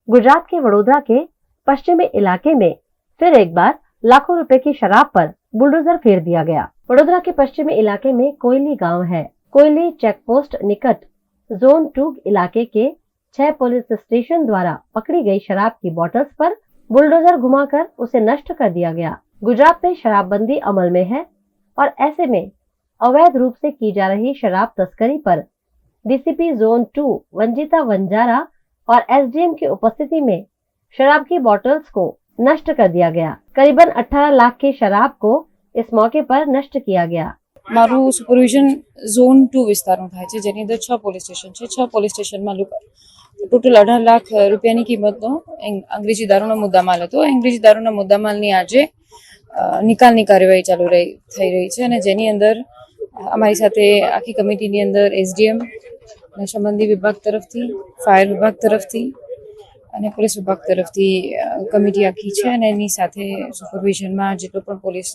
गुजरात के वडोदरा के पश्चिमी इलाके में फिर एक बार लाखों रुपए की शराब पर बुलडोजर फेर दिया गया। वडोदरा के पश्चिमी इलाके में कोयली गांव है। कोयली चेकपोस्ट निकट जोन 2 इलाके के 6 पुलिस स्टेशन द्वारा पकड़ी गई शराब की बोतल्स पर बुलडोजर घुमाकर उसे नष्ट कर दिया गया। गुजरात में शराबबंदी अमल में है और ऐसे में अवैध रूप से की जा रही शराब तस्करी पर डीसीपी जोन 2 वंजिता वंजारा और एसडीएम की उपस्थिति में शराब की बोतल्स को नष्ट कर दिया गया। करीबन 18 लाख की शराब को इस मौके पर नष्ट किया गया। मारू सुपरविजन जोन 2 विस्तारનું થાય છે, જેની અંદર 6 પોલીસ સ્ટેશન છે। 6 પોલીસ સ્ટેશનમાં ટોટલ 18 લાખ રૂપિયાની કિંમતનો અંગ્રેજી દારૂનો મુદ્દામાલ હતો। અંગ્રેજી દારૂના મુદ્દામાલની આજે નિકાલની કાર્યવાહી થઈ રહી છે અને જેની અંદર અમારી સાથે આખી કમિટીની અંદર એસડીએમ નશાબંધી વિભાગ તરફથી, ફાયર વિભાગ તરફથી અને પોલીસ વિભાગ તરફથી કમિટી આખી છે અને એની સાથે સુપરવિઝનમાં જેટલો પણ પોલીસ